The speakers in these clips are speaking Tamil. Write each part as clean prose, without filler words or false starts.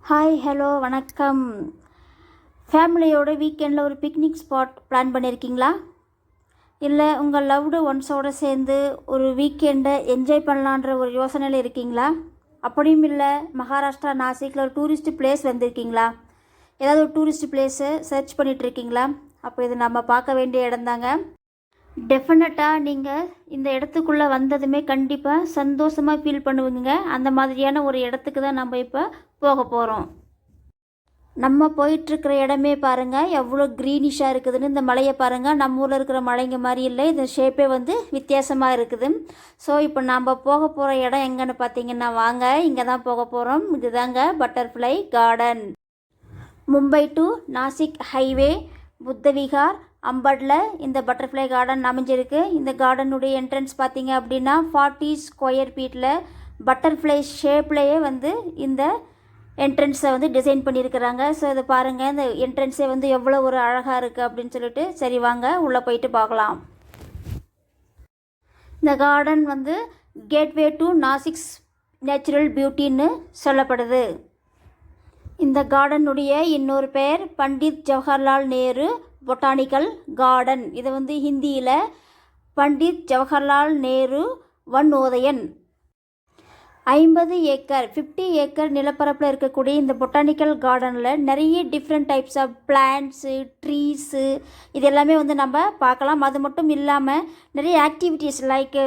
ஹாய் ஹலோ வணக்கம். ஃபேமிலியோட வீக்கெண்டில் ஒரு பிக்னிக் ஸ்பாட் பிளான் பண்ணியிருக்கீங்களா? இல்லை உங்கள் லவ்டு ஒன்ஸோடு சேர்ந்து ஒரு வீக்கெண்டை என்ஜாய் பண்ணலான்ற ஒரு யோசனையில் இருக்கீங்களா? அப்படியும் இல்லை மகாராஷ்டிரா நாசிக்கில் ஒரு டூரிஸ்ட் பிளேஸ் வந்திருக்கீங்களா? ஏதாவது ஒரு டூரிஸ்ட் பிளேஸை சர்ச் பண்ணிகிட்ருக்கீங்களா? அப்போ இது நம்ம பார்க்க வேண்டிய இடம்தாங்க. டெஃபினட்டாக நீங்கள் இந்த இடத்துக்குள்ளே வந்ததுமே கண்டிப்பாக சந்தோஷமாக ஃபீல் பண்ணுவீங்க. அந்த மாதிரியான ஒரு இடத்துக்கு தான் நம்ம இப்போ போக போகிறோம். நம்ம போயிட்டுருக்கிற இடமே பாருங்கள் எவ்வளோ க்ரீனிஷாக இருக்குதுன்னு. இந்த மலையை பாருங்கள், நம்ம ஊரில் இருக்கிற மலைங்க மாதிரி இல்லை, இந்த ஷேப்பே வித்தியாசமாக இருக்குது. ஸோ இப்போ நம்ம போக போகிற இடம் எங்கன்னு பார்த்தீங்கன்னா வாங்க, இங்கே தான் போக போகிறோம். இதுதாங்க butterfly garden. Mumbai to Nashik highway Buddha Vihar அம்படில் இந்த பட்டர்ஃப்ளை கார்டன் அமைஞ்சிருக்கு. இந்த கார்டனுடைய என்ட்ரன்ஸ் பார்த்தீங்க அப்படின்னா 40 ஸ்கொயர் ஃபீட்டில் பட்டர்ஃப்ளை ஷேப்லேயே இந்த என்ட்ரன்ஸை டிசைன் பண்ணியிருக்கிறாங்க. ஸோ இதை பாருங்கள், இந்த என்ட்ரன்ஸே எவ்வளோ ஒரு அழகாக இருக்குது அப்படின்னு சொல்லிட்டு. சரி வாங்க உள்ளே போயிட்டு பார்க்கலாம். இந்த garden gateway to Nashik's natural பியூட்டின்னு சொல்லப்படுது. இந்த கார்டனுடைய இன்னொரு பெயர் பண்டித் ஜவஹர்லால் நேரு பொட்டானிக்கல் கார்டன். இதை ஹிந்தியில் பண்டித் ஜவஹர்லால் நேரு வனோதயன். 50 ஏக்கர் 50 ஏக்கர் நிலப்பரப்பில் இருக்கக்கூடிய இந்த பொட்டானிக்கல் கார்டனில் நிறைய different types of plants, trees இது எல்லாமே நம்ம பார்க்கலாம். அது மட்டும் இல்லாமல் நிறைய activities like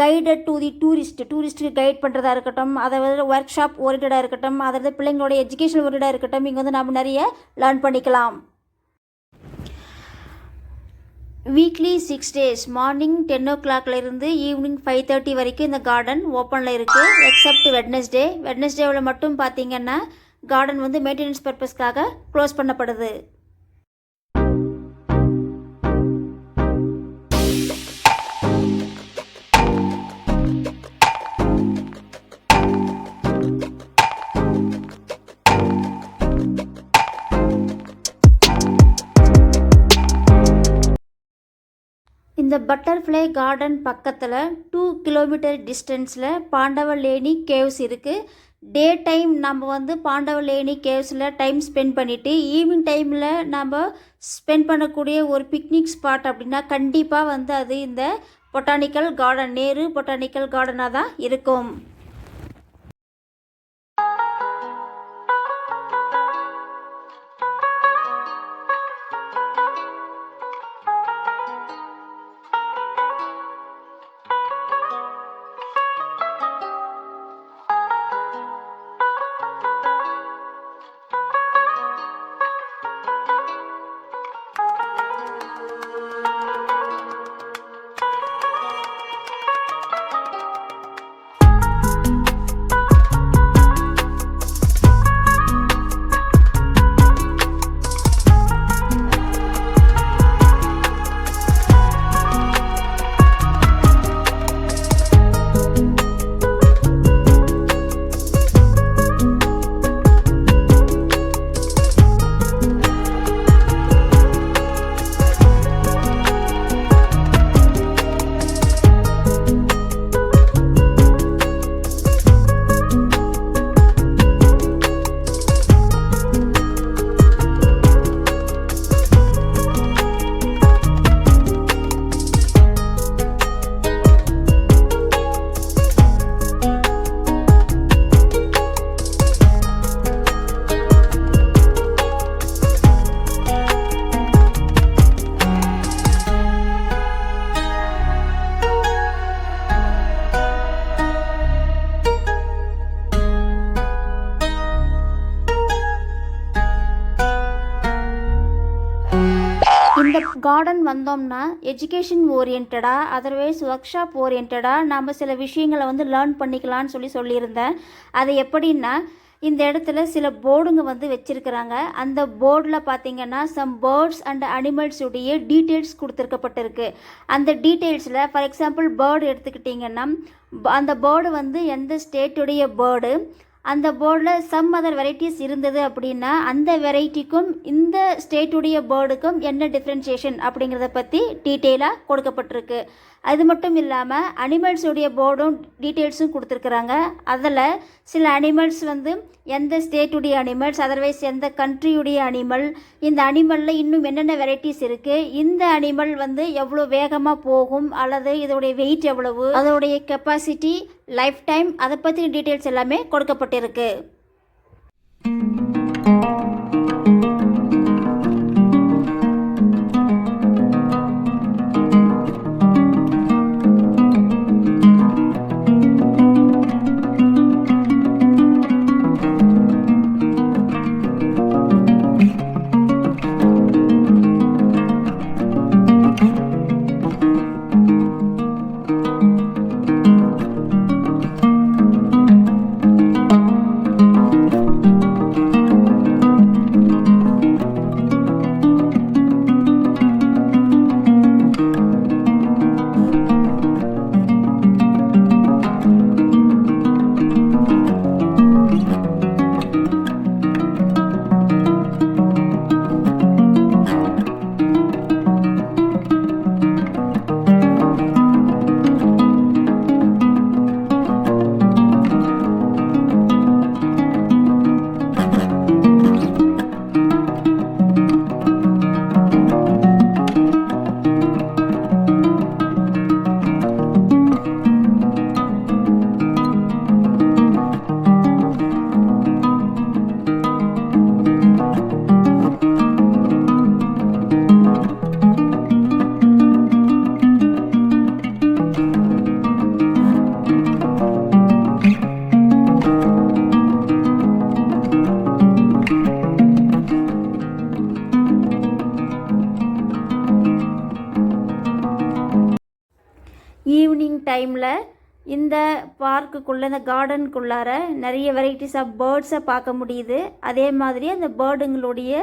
guided to the டூரிஸ்ட்டுக்கு கைட் பண்ணுறதா இருக்கட்டும், அதை ஒர்க் ஷாப் ஓரியன்டாக இருக்கட்டும், அதாவது பிள்ளைங்களோட எஜுகேஷன் ஓரியன்டாக இருக்கட்டும், இங்கே நம்ம நிறைய லேர்ன் பண்ணிக்கலாம். வீக்லி 6 days மார்னிங் 10 o'clock இருந்து ஈவினிங் 5:30 வரைக்கும் இந்த கார்டன் ஓப்பனில் இருக்குது. எக்ஸப்ட் வெட்னஸ்டேவில் மட்டும் பார்த்தீங்கன்னா கார்டன் மெயின்டெனன்ஸ் பர்பஸ்க்காக க்ளோஸ் பண்ணப்படுது. இந்த பட்டர்ஃப்ளை கார்டன் பக்கத்தில் 2 கிலோமீட்டர் டிஸ்டன்ஸில் பாண்டவலேனி கேவ்ஸ் இருக்குது. டே டைம் நம்ம பாண்டவலேனி கேவ்ஸில் டைம் ஸ்பெண்ட் பண்ணிவிட்டு ஈவினிங் டைமில் நம்ம ஸ்பெண்ட் பண்ணக்கூடிய ஒரு பிக்னிக் ஸ்பாட் அப்படின்னா கண்டிப்பாக அது இந்த பொட்டானிக்கல் கார்டன், நேரு பொட்டானிக்கல் கார்டனாக தான் இருக்கும். இந்த கார்டன் வந்தோம்னா எஜுகேஷன் ஓரியன்டாக, அதர்வைஸ் ஒர்க் ஷாப் ஓரியன்டாக நம்ம சில விஷயங்களை லேர்ன் பண்ணிக்கலான்னு சொல்லியிருந்தேன். அது எப்படின்னா இந்த இடத்துல சில போர்டுங்க வச்சுருக்கிறாங்க. அந்த போர்டில் பார்த்திங்கன்னா சம் பேர்ட்ஸ் அண்ட் அனிமல்ஸுடைய டீட்டெயில்ஸ் கொடுத்துருக்கப்பட்டிருக்கு. அந்த டீட்டெயில்ஸில் ஃபார் எக்ஸாம்பிள் பேர்டு எடுத்துக்கிட்டிங்கன்னா அந்த பேர்டு எந்த ஸ்டேட்டுடைய பேர்டு, அந்த போர்டில் சம் அதர் வெரைட்டிஸ் இருந்தது அப்படின்னா அந்த வெரைட்டிக்கும் இந்த ஸ்டேட்டுடைய பேர்டுக்கும் என்ன டிஃப்ரென்சியேஷன் அப்படிங்கிறத பற்றி டீட்டெயிலாக கொடுக்கப்பட்டிருக்கு. அது மட்டும் இல்லாமல் அனிமல்ஸுடைய போர்டும் டீட்டெயில்ஸும் கொடுத்துருக்குறாங்க. அதில் சில அனிமல்ஸ் வந்து எந்த ஸ்டேட்டுடைய அனிமல்ஸ், அதர்வைஸ் எந்த கண்ட்ரியுடைய அனிமல், இந்த அனிமலில் இன்னும் என்னென்ன வெரைட்டிஸ் இருக்குது, இந்த அனிமல் வந்து எவ்வளோ வேகமாக போகும் அல்லது இதோடைய வெயிட் எவ்வளவு, அதோடைய கெப்பாசிட்டி, லைஃப் டைம், அதை பற்றின டீட்டெயில்ஸ் எல்லாமே கொடுக்கப்பட்டிருக்கு. ஈவினிங் டைமில் இந்த பார்க்குக்குள்ளே, இந்த கார்டனுக்குள்ளார நிறைய வெரைட்டிஸ் ஆஃப் பேர்ட்ஸை பார்க்க முடியுது. அதே மாதிரி அந்த பேர்டுங்களுடைய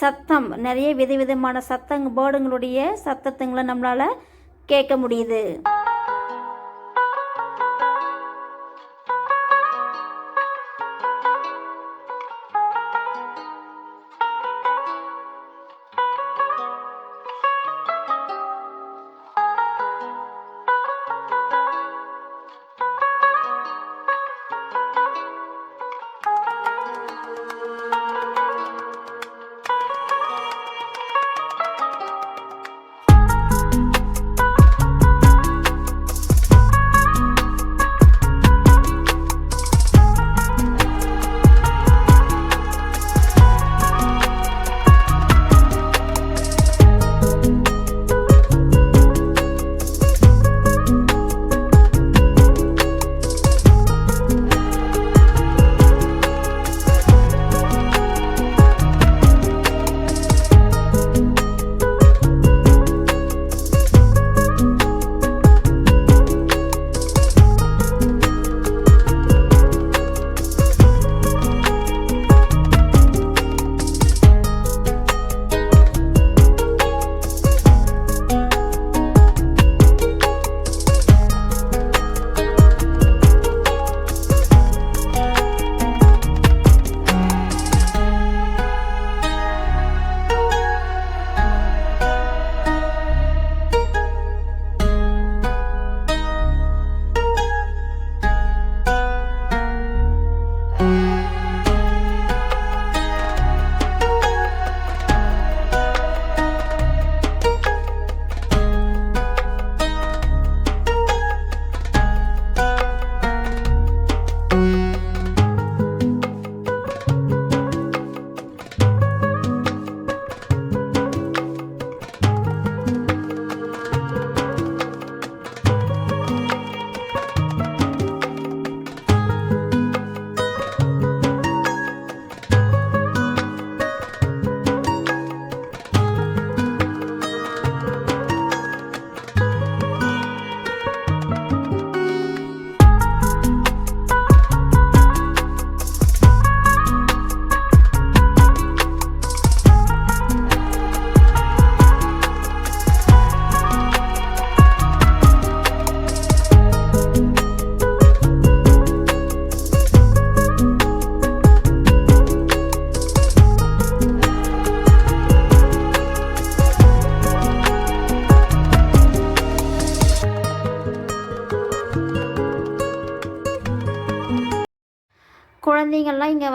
சத்தம், நிறைய விதவிதமான பேர்டுங்களுடைய சத்தத்துங்களை நம்மளால் கேட்க முடியுது.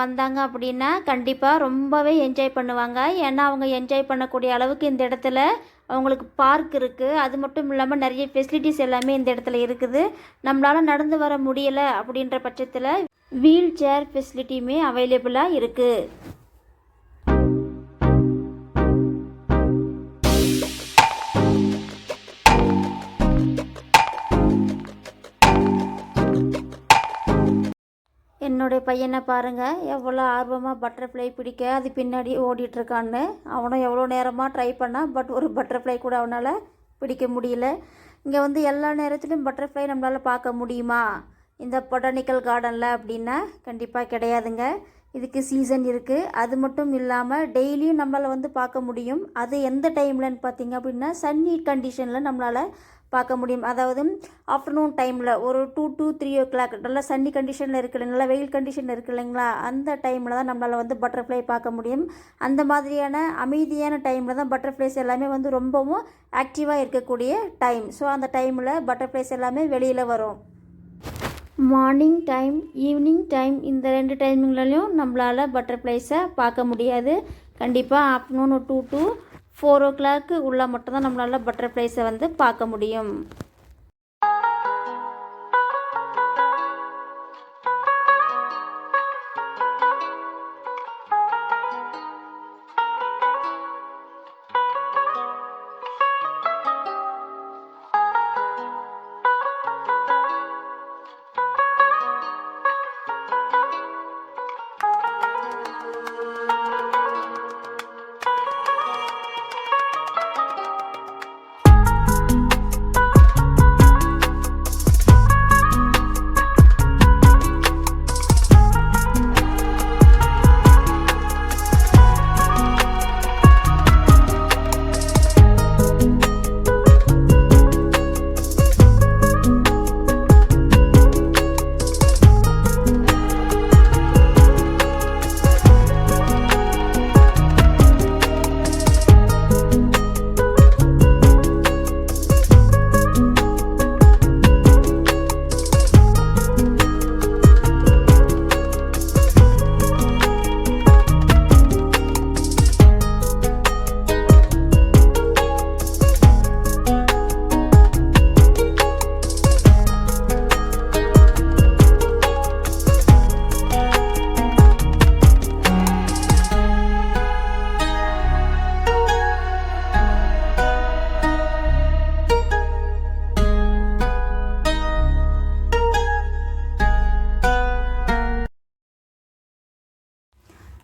வந்தாங்க அப்படின்னா கண்டிப்பாக ரொம்பவே என்ஜாய் பண்ணுவாங்க. ஏன்னா அவங்க என்ஜாய் பண்ணக்கூடிய அளவுக்கு இந்த இடத்துல அவங்களுக்கு பார்க் இருக்குது. அது மட்டும் இல்லாமல் நிறைய ஃபெசிலிட்டிஸ் எல்லாமே இந்த இடத்துல இருக்குது. நம்மளால் நடந்து வர முடியலை அப்படின்ற பட்சத்தில் வீல் சேர் ஃபெசிலிட்டியுமே அவைலபிளாக இருக்குது. என்னுடைய பையனை பாருங்கள், எவ்வளோ ஆர்வமாக பட்டர்ஃப்ளை பிடிக்க அது பின்னாடி ஓடிட்டுருக்கான்னு. அவனும் எவ்வளோ நேரமாக ட்ரை பண்ணால் பட் ஒரு பட்டர்ஃப்ளை கூட அவனால் பிடிக்க முடியல. இங்கே வந்து எல்லா நேரத்துலையும் பட்டர்ஃப்ளை நம்மளால் பார்க்க முடியுமா இந்த பொட்டானிக்கல் கார்டனில் அப்படின்னா கண்டிப்பாக கிடையாதுங்க. இதுக்கு சீசன் இருக்குது. அது மட்டும் இல்லாமல் டெய்லியும் நம்மளால் வந்து பார்க்க முடியும். அது எந்த டைம்லன்னு பார்த்திங்க அப்படின்னா சன்னி கண்டிஷனில் நம்மளால் பார்க்க முடியும். அதாவது ஆஃப்டர்நூன் டைமில் ஒரு 2 to 3 o'clock நல்லா சன்னி கண்டிஷனில் இருக்குது, நல்லா வெயில் கண்டிஷன் இருக்குது இல்லைங்களா, அந்த டைமில் தான் நம்மளால் வந்து பட்டர்ஃப்ளை பார்க்க முடியும். அந்த மாதிரியான அமைதியான டைமில் தான் பட்டர்ஃப்ளைஸ் எல்லாமே வந்து ரொம்பவும் ஆக்டிவாக இருக்கக்கூடிய டைம். ஸோ அந்த டைமில் பட்டர்ஃப்ளைஸ் எல்லாமே வெளியில் வரும். மார்னிங் டைம், ஈவினிங் டைம், இந்த 2 டைமிங்லையும் நம்மளால் பட்டர்ஃப்ளைஸை பார்க்க முடியாது. கண்டிப்பாக ஆஃப்டர்நூன் 2 to 4 o'clock உள்ள மட்டும்தான் நம்மளால் பட்டர்ஃப்ளைஸை வந்து பார்க்க முடியும்.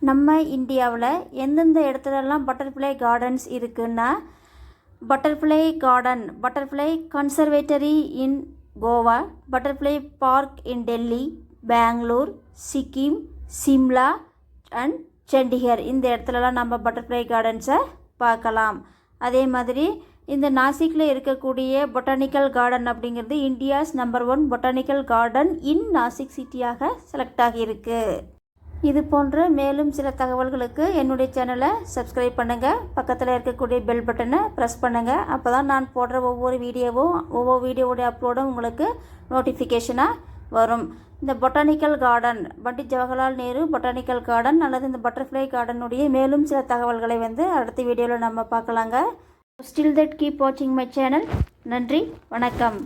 நம்ம இந்தியாவில் எந்தெந்த இடத்துலலாம் பட்டர்ஃப்ளை கார்டன்ஸ் இருக்குன்னா, butterfly garden, butterfly conservatory in Goa, butterfly park in Delhi, Bangalore, Sikkim, Shimla and Chandigarh. இந்த இடத்துலலாம் நம்ம பட்டர்ஃப்ளை கார்டன்ஸை பார்க்கலாம். அதே மாதிரி இந்த நாசிக்கில் இருக்கக்கூடிய பொட்டானிக்கல் கார்டன் அப்படிங்கிறது இந்தியாஸ் நம்பர் 1 பொட்டானிக்கல் கார்டன் இன் நாசிக் சிட்டியாக செலக்ட் ஆகியிருக்கு. இது போன்ற மேலும் சில தகவல்களுக்கு என்னுடைய சேனலை சப்ஸ்கிரைப் பண்ணுங்கள். பக்கத்தில் இருக்கக்கூடிய பெல் பட்டனை ப்ரெஸ் பண்ணுங்கள். அப்போ தான் நான் போடுற ஒவ்வொரு வீடியோவுடைய அப்லோடும் உங்களுக்கு நோட்டிஃபிகேஷனாக வரும். இந்த botanical garden, Pandit Jawaharlal Nehru botanical garden அல்லது இந்த பட்டர்ஃப்ளை கார்டனுடைய மேலும் சில தகவல்களை வந்து அடுத்த வீடியோவில் நம்ம பார்க்கலாங்க. ஸ்டில் தட் கீப் வாட்சிங் மை சேனல். நன்றி, வணக்கம்.